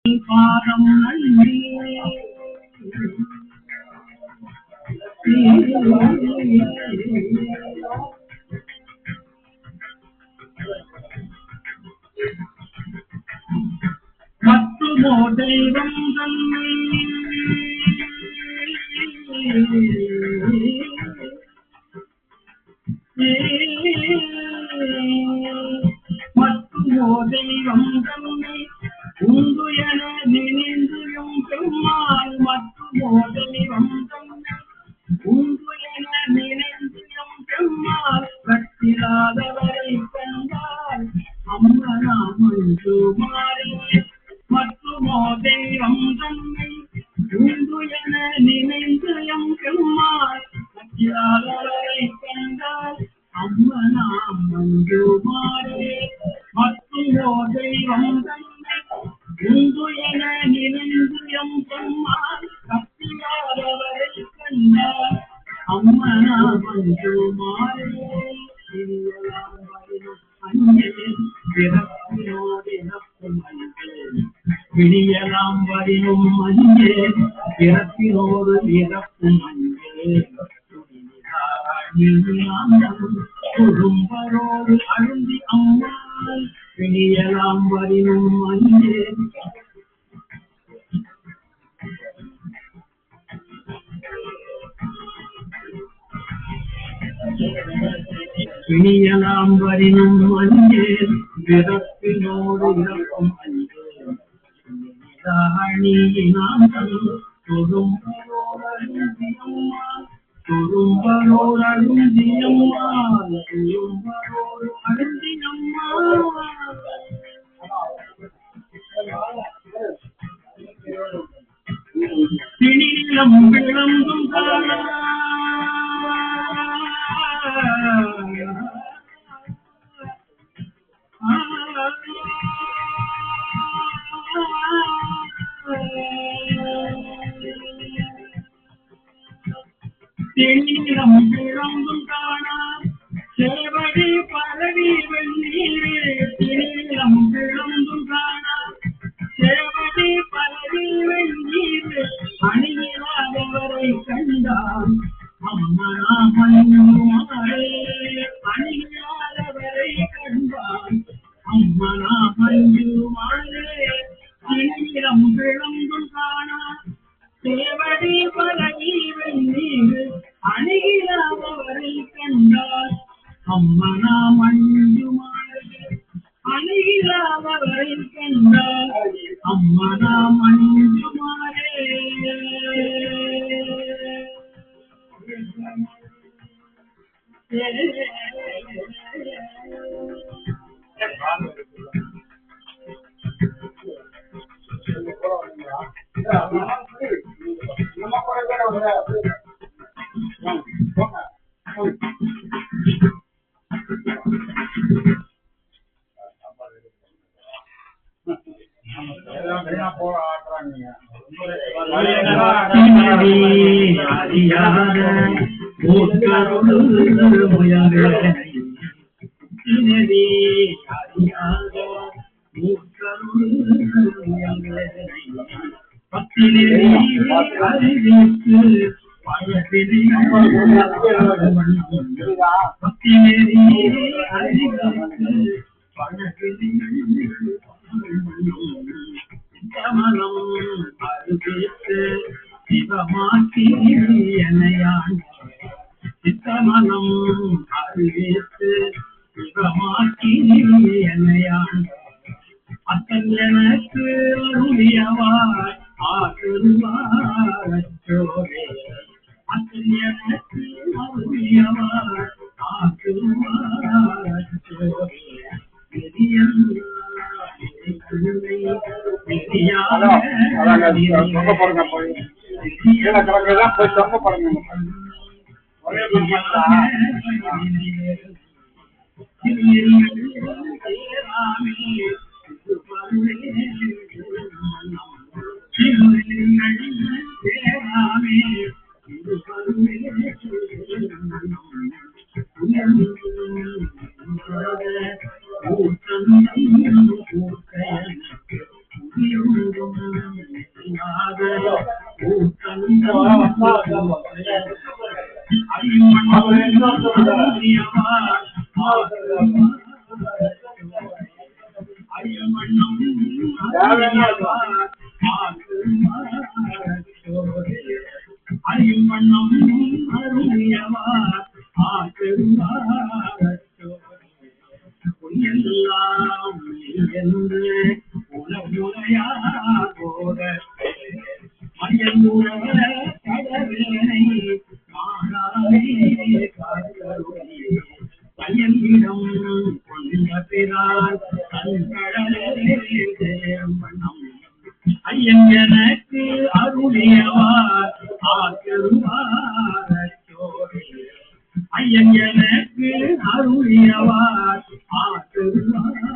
பாதம் நன்றி மற்றுமோ தெய்வம் தன்னை மற்றுமோ தெய்வம் தன்னை உண்டு என நினைந்தும் பெருமாள் மற்றுமோ தெய்வம் தன்னை உண்டு என நினைந்தும் பெருமாள் கட்டிலாதவரை கண்டால் அம்மனாமன்று மாறி மற்றுமோ தெய்வம் தன்னை உண்டு என நினைந்தும் பெருமாள் கட்டிலாதவரை கண்டால் அம்மனாமன்று மாறி மற்றுமோ தெய்வம் தன்னை உண்டு என நினைந்தும் பெருமாள் கட்டிலாதவரை கண்டால் அம்மனாமன்று மாறி விடியலாம் வரினும் அஞ்சே பிறப்பினோடு இறப்பும் அஞ்சே குடும்பரோடு அழுந்தி அம்மாள் விடியலாம் வரினும் அஞ்சே பிணியலாம் வரினும் அஞ்சே பிறப்பினோடு இறக்கும் அஞ்சே தொழும்பரோடு அழுந்தியம்மாள் தொழும்பரோடு அழுந்தியம்மாள் பிணிலம் விளம்பும் தென்னிலம் விளம்பும் காணா சேவடி பரவி வெண்ணீரே தென்னிலம் விளம்பும் காணா சேவடி பரவி வெண்ணீரே அணியிலாதவரை கண்டான் அம்மனாமன்னுமாரே அணியிலாதவரை கண்டான் அம்மனாமன்னுமாரே தென்னிலம் விளம்பும் காணா சேவடி பரவி வெண்ணீரே அணியிலாதவரை கண்டால் அம்மனா மஞ்சுமாரே அணியிலாதவரை கண்டால் அம்மனா மஞ்சுமாரே சிவமாக்கி என்னையான் சித்தமனம் அறிவித்து சிவமாக்கி என்னையான் அத்தன் எனக்கு அருளியவாய் ஆக்குவாரச்சோரே அத்தன் எனக்கு அருளியவாய் ஆக்குவாரச்சோரே எனக்கு அருளியவார் ஆக்கருவாரச்சோரே ஐயன் எனக்கு அருளியவார் ஆக்கருவாரச்சோரே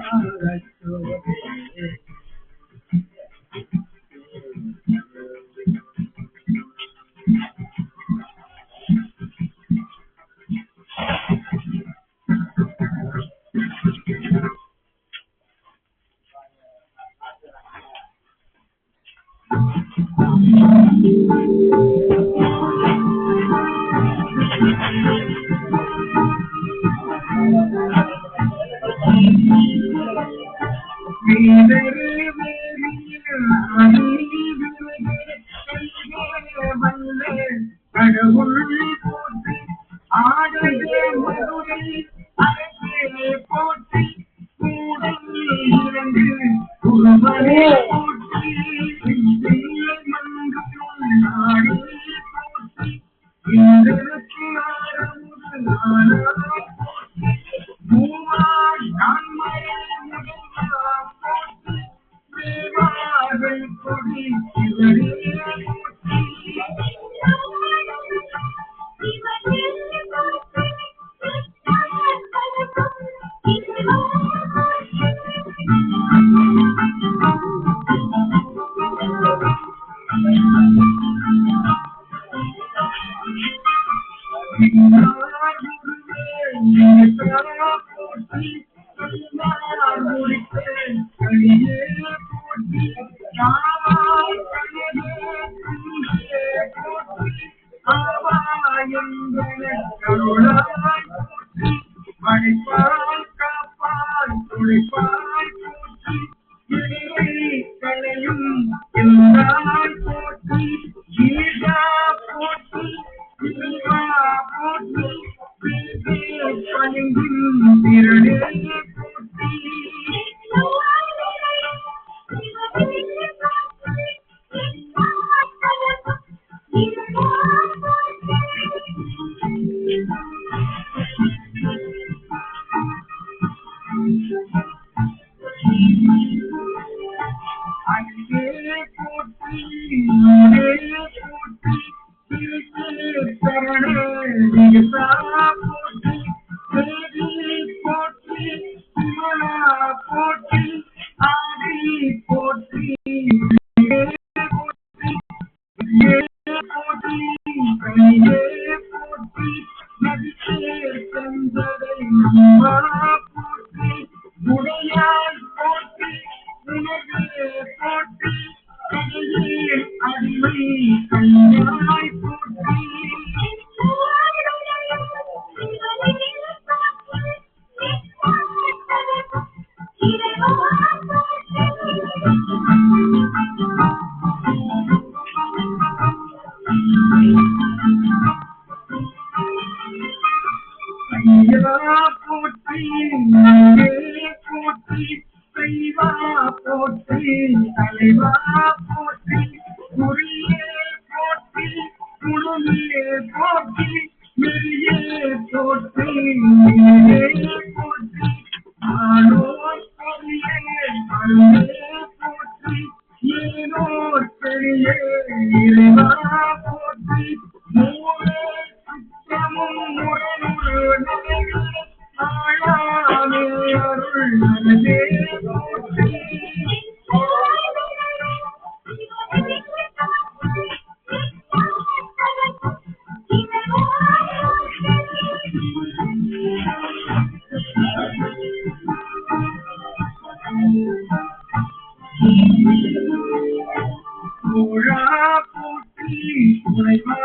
உழைவா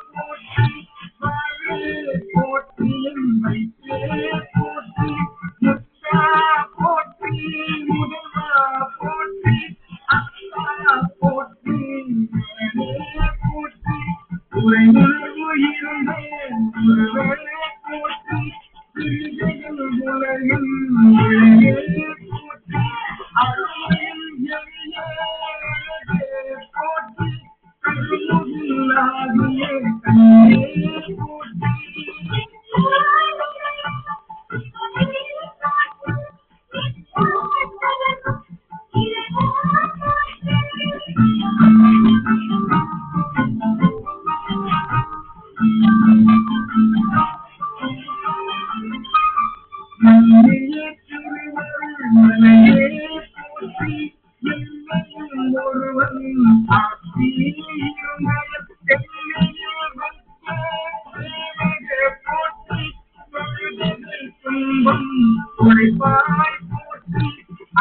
போற்றி வாழே போற்றி வைத்தே போற்றி முத்தா போற்றி முதல்வா போற்றி அத்தா போற்றி மகனே போற்றி உரையுணர்வு இருந்தேன் உறவே போற்றி திருஜெயல் உலகில் உலகே போற்றி அருளையில் எளியே போற்றி கருமுகிலாகிய கண்ணே போற்றி மண்ணிலே திருவருள் மலையே போற்றி எல்லையில் ஒருவன் ஆட்சி இருந்தது தென்னையே வைத்தே தேவகே போற்றி தொழுதல் துன்பம் உரைப்பாய் போற்றி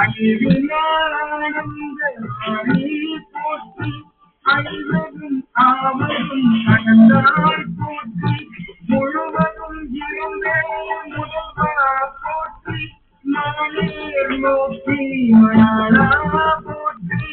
அழிவிலானந்த ஹரி போற்றி ஐவரும் ஆவரும் கடந்தாய் போற்றி முழுவதும் இருந்தே முதல்வா போற்றி நாளேர் நோக்கி மணாளா போற்றி